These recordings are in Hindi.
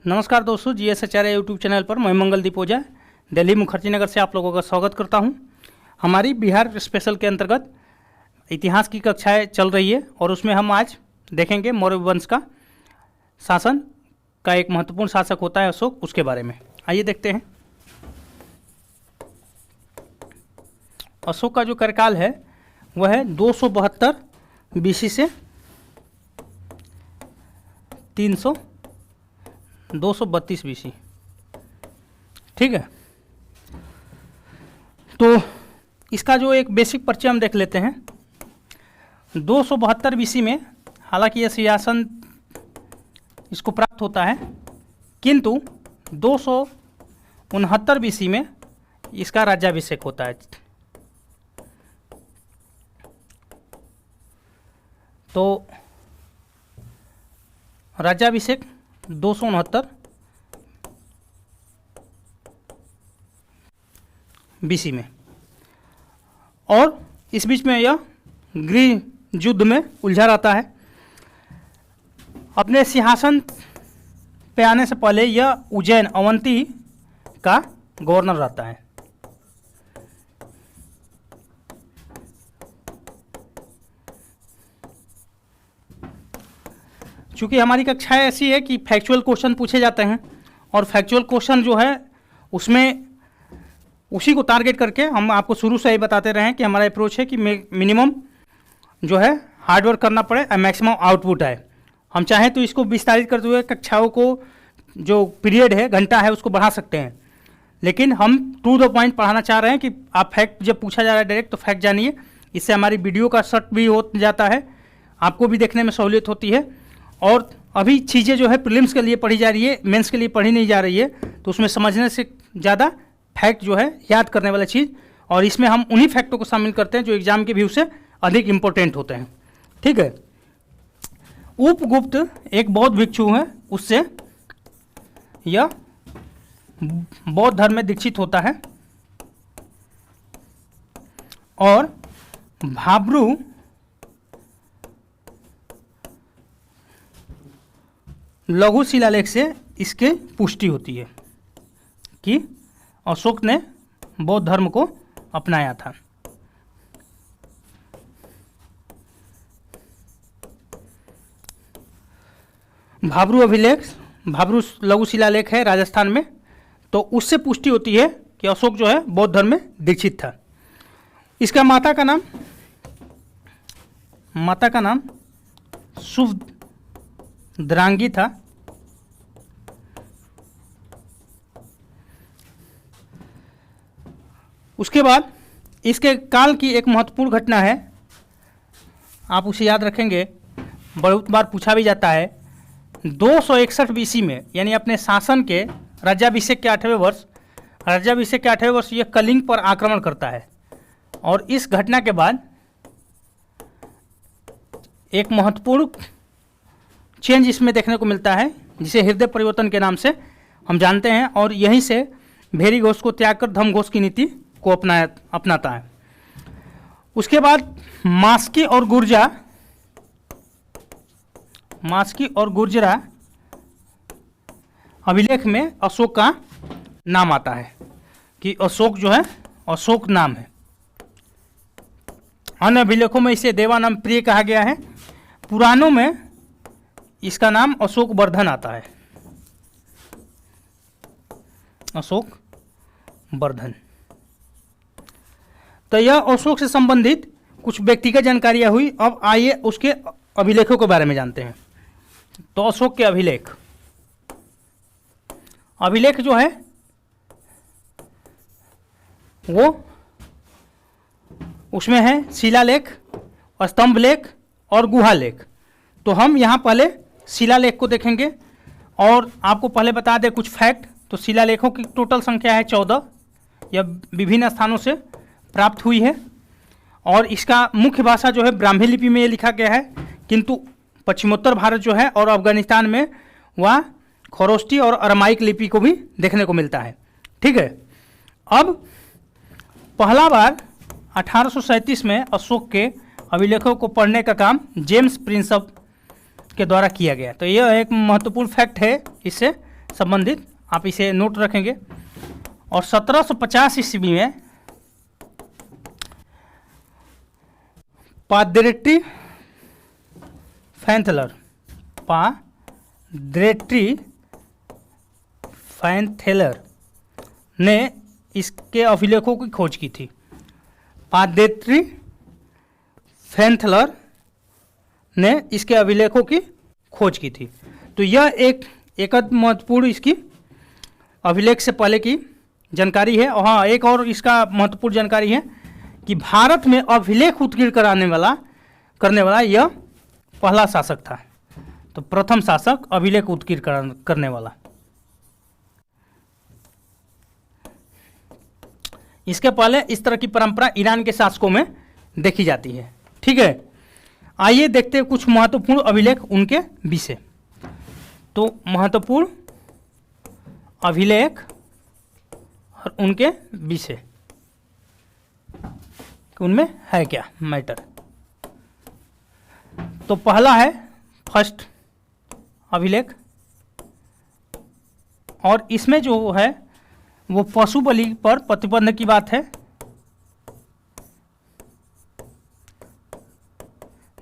नमस्कार दोस्तों, GSHRA यूट्यूब चैनल पर मैं मंगलदीप ओझा दिल्ली मुखर्जी नगर से आप लोगों का स्वागत करता हूं। हमारी बिहार स्पेशल के अंतर्गत इतिहास की कक्षाएं चल रही है और उसमें हम आज देखेंगे मौर्य वंश का शासन का एक महत्वपूर्ण शासक होता है अशोक, उसके बारे में। आइए देखते हैं। अशोक का जो कार्यकाल है वह है 272 BC से 232 BC। ठीक है, तो इसका जो एक बेसिक परिचय हम देख लेते हैं। 272 BC में हालांकि यह सिंहासन इसको प्राप्त होता है, किंतु 269 BC में इसका राज्याभिषेक होता है। तो राज्याभिषेक 269 BC में, और इस बीच में यह गृह युद्ध में उलझा रहता है। अपने सिंहासन पे आने से पहले यह उज्जैन अवंती का गवर्नर रहता है। चूँकि हमारी कक्षाएं ऐसी है कि फैक्चुअल क्वेश्चन पूछे जाते हैं, और फैक्चुअल क्वेश्चन जो है उसमें उसी को टारगेट करके हम आपको शुरू से ही बताते रहे हैं कि हमारा अप्रोच है कि मिनिमम जो है हार्डवर्क करना पड़े और मैक्सिमम आउटपुट आए। हम चाहें तो इसको विस्तारित करते हुए कक्षाओं को जो पीरियड है, घंटा है, उसको बढ़ा सकते हैं, लेकिन हम टू द पॉइंट पढ़ाना चाह रहे हैं कि आप फैक्ट जब पूछा जा रहा है डायरेक्ट तो फैक्ट जानिए। इससे हमारी वीडियो का शॉर्ट भी हो जाता है, आपको भी देखने में सहूलियत होती है। और अभी चीज़ें जो है प्रीलिम्स के लिए पढ़ी जा रही है, मेंस के लिए पढ़ी नहीं जा रही है, तो उसमें समझने से ज़्यादा फैक्ट जो है याद करने वाला चीज़, और इसमें हम उन्हीं फैक्टों को शामिल करते हैं जो एग्जाम के व्यू से अधिक इम्पोर्टेंट होते हैं। ठीक है, उपगुप्त एक बौद्ध भिक्षु है, उससे यह बौद्ध धर्म में दीक्षित होता है, और भाब्रू लघु शिलालेख से इसके पुष्टि होती है कि अशोक ने बौद्ध धर्म को अपनाया था। भाब्रू अभिलेख, भाब्रू लघु शिलालेख है राजस्थान में, तो उससे पुष्टि होती है कि अशोक जो है बौद्ध धर्म में दीक्षित था। इसका माता का नाम शुभद्रांगी था। उसके बाद इसके काल की एक महत्वपूर्ण घटना है, आप उसे याद रखेंगे, बहुत बार पूछा भी जाता है। 261 BC में, यानी अपने शासन के राज्याभिषेक के 8वें वर्ष यह कलिंग पर आक्रमण करता है, और इस घटना के बाद एक महत्वपूर्ण चेंज इसमें देखने को मिलता है, जिसे हृदय परिवर्तन के नाम से हम जानते हैं, और यहीं से भेरी घोष को त्याग कर धम्म घोष की नीति को अपनाता है। उसके बाद मास्की और गुर्जरा अभिलेख में अशोक का नाम आता है कि अशोक जो है अशोक नाम है। अन्य अभिलेखों में इसे देवानाम प्रिय कहा गया है। पुराणों में इसका नाम अशोक वर्धन आता है, अशोक वर्धन। तो यह अशोक से संबंधित कुछ व्यक्तिगत जानकारियां हुई। अब आइए उसके अभिलेखों के बारे में जानते हैं। तो अशोक के अभिलेख जो है वो उसमें है शिलालेख, स्तंभलेख और गुहालेख। तो हम यहाँ पहले शिलालेख को देखेंगे, और आपको पहले बता दें कुछ फैक्ट। तो शिलालेखों की टोटल संख्या है 14, यह विभिन्न स्थानों से प्राप्त हुई है, और इसका मुख्य भाषा जो है ब्राह्मी लिपि में ये लिखा गया है, किंतु पश्चिमोत्तर भारत जो है और अफगानिस्तान में वह खरोष्टी और अरमाइक लिपि को भी देखने को मिलता है। ठीक है, अब पहला बार 1837 में अशोक के अभिलेखों को पढ़ने का काम जेम्स प्रिंसप के द्वारा किया गया। तो यह एक महत्वपूर्ण फैक्ट है, इसे संबंधित आप इसे नोट रखेंगे। और 1750 ईस्वी में पाद्रेट्री फैंथेलर ने इसके अभिलेखों की खोज की थी। पाद्रेट्री फैंथेलर ने इसके अभिलेखों की खोज की थी। तो यह एक महत्वपूर्ण इसकी अभिलेख से पहले की जानकारी है। और हाँ, एक और इसका महत्वपूर्ण जानकारी है कि भारत में अभिलेख उत्कीर्ण करने वाला यह पहला शासक था। तो प्रथम शासक अभिलेख उत्कीर्ण करने वाला। इसके पहले इस तरह की परंपरा ईरान के शासकों में देखी जाती है। ठीक है, आइए देखते हैं कुछ महत्वपूर्ण अभिलेख उनके विषय। तो महत्वपूर्ण अभिलेख और उनके विषय, उनमें है क्या मैटर। तो पहला है फर्स्ट अभिलेख, और इसमें जो है वो पशु बलि पर प्रतिबंध की बात है।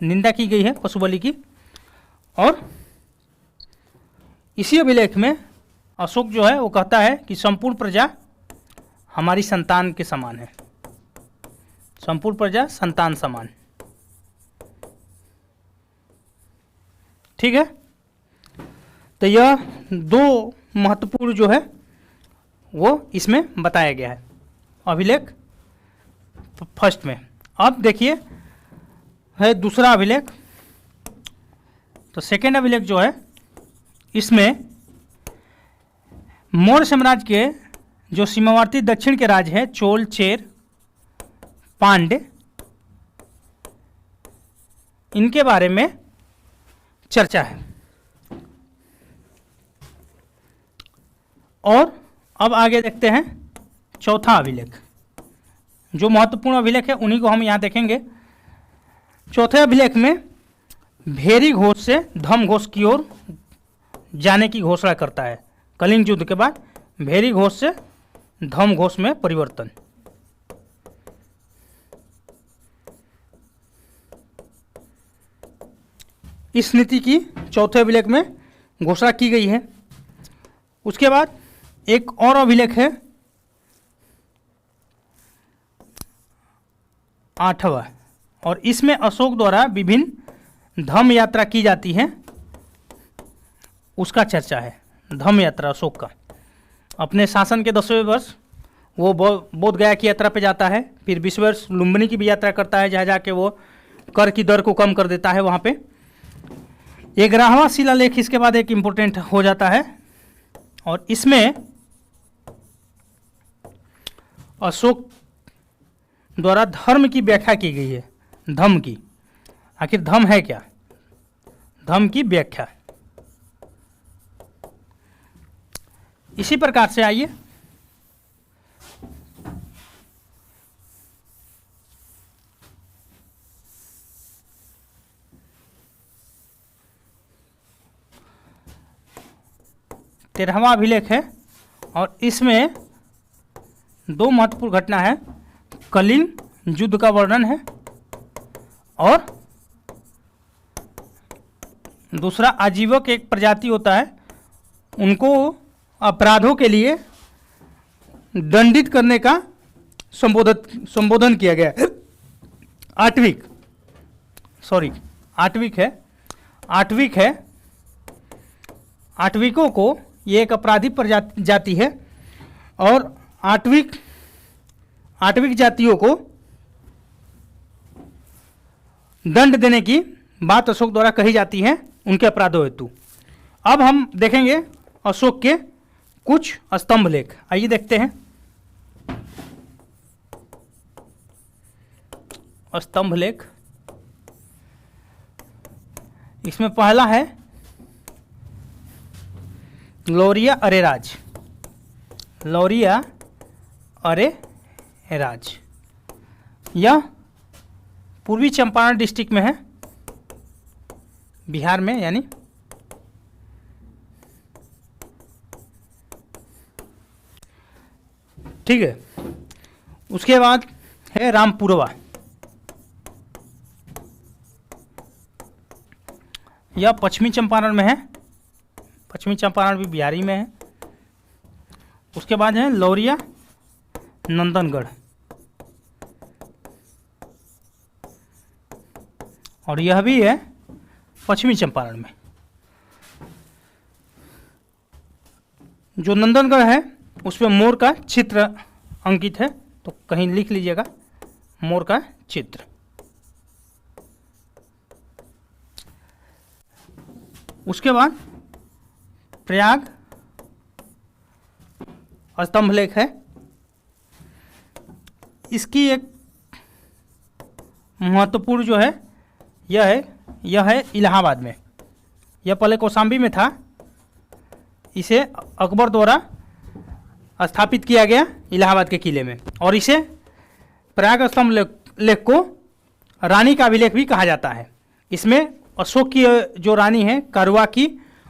निंदा की गई है पशु बलि की। और इसी अभिलेख में अशोक जो है वो कहता है कि संपूर्ण प्रजा हमारी संतान के समान है। संपूर्ण प्रजा संतान समान। ठीक है, तो यह दो महत्वपूर्ण जो है वो इसमें बताया गया है अभिलेख फर्स्ट में। अब देखिए है दूसरा अभिलेख। तो सेकेंड अभिलेख जो है इसमें मौर्य साम्राज्य के जो सीमावर्ती दक्षिण के राज्य है चोल, चेर, पांड्य, इनके बारे में चर्चा है। और अब आगे देखते हैं चौथा अभिलेख। जो महत्वपूर्ण अभिलेख है उन्हीं को हम यहाँ देखेंगे। चौथे अभिलेख में भेरी घोष से धम घोष की ओर जाने की घोषणा करता है। कलिंग युद्ध के बाद भेरी घोष से धम घोष में परिवर्तन। इस नीति की चौथे अभिलेख में घोषणा की गई है। उसके बाद एक और अभिलेख है आठवां, और इसमें अशोक द्वारा विभिन्न धम्म यात्रा की जाती है, उसका चर्चा है। धम्म यात्रा अशोक का अपने शासन के 10वें वर्ष वो बोध गया की यात्रा पे जाता है। फिर 20 वर्ष लुम्बिनी की भी यात्रा करता है, जहाँ जाके वो कर की दर को कम कर देता है वहाँ पे। 11वां शिलालेख इसके बाद एक इम्पोर्टेंट हो जाता है, और इसमें अशोक द्वारा धर्म की व्याख्या की गई है। धम्म की, आखिर धम्म है क्या, धम्म की व्याख्या। इसी प्रकार से आइए तेरहवां अभिलेख है, और इसमें दो महत्वपूर्ण घटना है। कलिंग युद्ध का वर्णन है, और दूसरा आजीवक एक प्रजाति होता है, उनको अपराधों के लिए दंडित करने का संबोधन किया गया है। आठविक है। आठविकों को ये एक अपराधी जाति है, और आठविक जातियों को दंड देने की बात अशोक द्वारा कही जाती है उनके अपराधों हेतु। अब हम देखेंगे अशोक के कुछ स्तंभ लेख। आइए देखते हैं स्तंभ लेख। इसमें पहला है लौरिया अरेराज। लौरिया अरेराज यह पूर्वी चंपारण डिस्ट्रिक्ट में है, बिहार में। यानी ठीक है। उसके बाद है रामपुरवा, यह पश्चिमी चंपारण में है, पश्चिमी चंपारण भी बिहारी में है। उसके बाद है लौरिया नंदनगढ़, और यह भी है पश्चिमी चंपारण में। जो नंदनगढ़ है उस पर मोर का चित्र अंकित है, तो कहीं लिख लीजिएगा मोर का चित्र। उसके बाद प्रयाग स्तंभ लेख है, इसकी एक महत्वपूर्ण जो है यह है इलाहाबाद में। यह पहले कौशाम्बी में था, इसे अकबर द्वारा स्थापित किया गया इलाहाबाद के किले में, और इसे प्रयाग स्तंभ लेख को रानी का अभिलेख भी कहा जाता है। इसमें अशोक की जो रानी है करवा की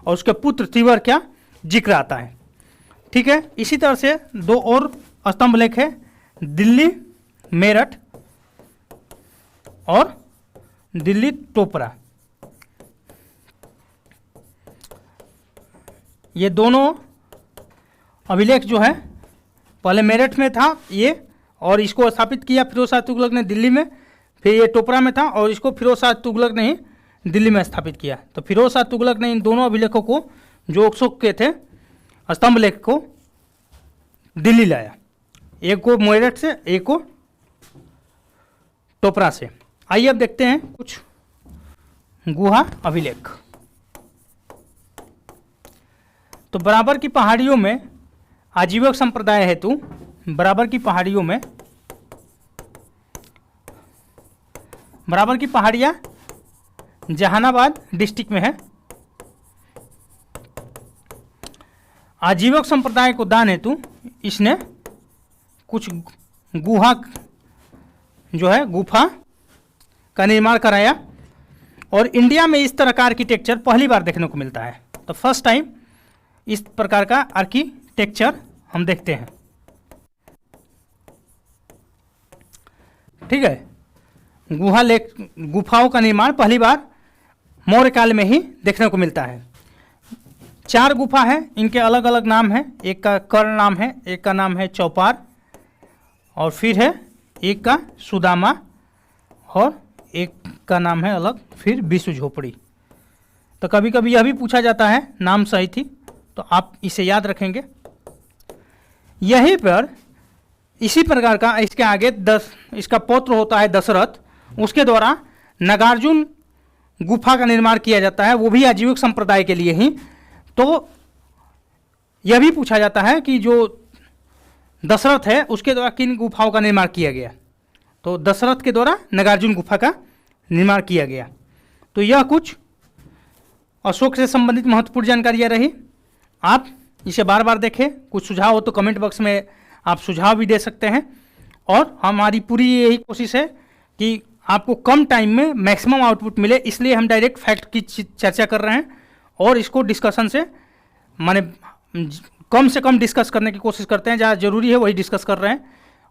और उसके पुत्र तिवर का जिक्र आता है। ठीक है। इसी तरह से दो और स्तंभ लेख है, दिल्ली मेरठ और दिल्ली टोपरा। ये दोनों अभिलेख जो है पहले मेरठ में था ये, और इसको स्थापित किया फिरोज शाह तुगलक ने दिल्ली में, फिर ये टोपरा में था और इसको फिरोज शाह तुगलक ने ही दिल्ली में स्थापित किया। तो फिरोज शाह तुगलक ने इन दोनों अभिलेखों को जो अशोक के थे स्तंभ लेख को दिल्ली लाया, एक को मेरठ से एक को टोपरा से। आइए अब देखते हैं कुछ गुहा अभिलेख। तो बराबर की पहाड़ियों में आजीवक संप्रदाय हेतु बराबर की पहाड़ियाँ जहानाबाद डिस्ट्रिक्ट में है। आजीवक संप्रदाय को दान हेतु इसने कुछ गुहा जो है गुफा का निर्माण कराया, और इंडिया में इस तरह का आर्किटेक्चर पहली बार देखने को मिलता है। तो फर्स्ट टाइम इस प्रकार का आर्किटेक्चर हम देखते हैं। ठीक है। गुफाओं का निर्माण पहली बार मौर्य काल में ही देखने को मिलता है। 4 गुफा है, इनके अलग अलग नाम हैं। एक का कर्ण नाम है, एक का नाम है चौपार, और फिर है एक का सुदामा, और एक का नाम है अलग फिर विश्व झोपड़ी। तो कभी कभी यह भी पूछा जाता है नाम सही थी, तो आप इसे याद रखेंगे। यहीं पर इसी प्रकार का इसके आगे इसका पौत्र होता है दशरथ, उसके द्वारा नागार्जुन गुफा का निर्माण किया जाता है, वो भी आजीविक संप्रदाय के लिए ही। तो यह भी पूछा जाता है कि जो दशरथ है उसके द्वारा किन गुफाओं का निर्माण किया गया, तो दशरथ के द्वारा नागार्जुन गुफा का निर्माण किया गया। तो यह कुछ अशोक से संबंधित महत्वपूर्ण जानकारियाँ रही। आप इसे बार बार देखें, कुछ सुझाव हो तो कमेंट बॉक्स में आप सुझाव भी दे सकते हैं, और हमारी पूरी यही कोशिश है कि आपको कम टाइम में मैक्सिमम आउटपुट मिले, इसलिए हम डायरेक्ट फैक्ट की चर्चा कर रहे हैं, और इसको डिस्कशन से माने कम से कम डिस्कस करने की कोशिश करते हैं, जहाँ ज़रूरी है वही डिस्कस कर रहे हैं,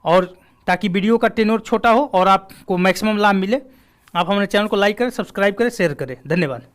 और ताकि वीडियो का टेन्योर छोटा हो और आपको मैक्सिमम लाभ मिले। आप हमारे चैनल को लाइक करें, सब्सक्राइब करें, शेयर करें। धन्यवाद।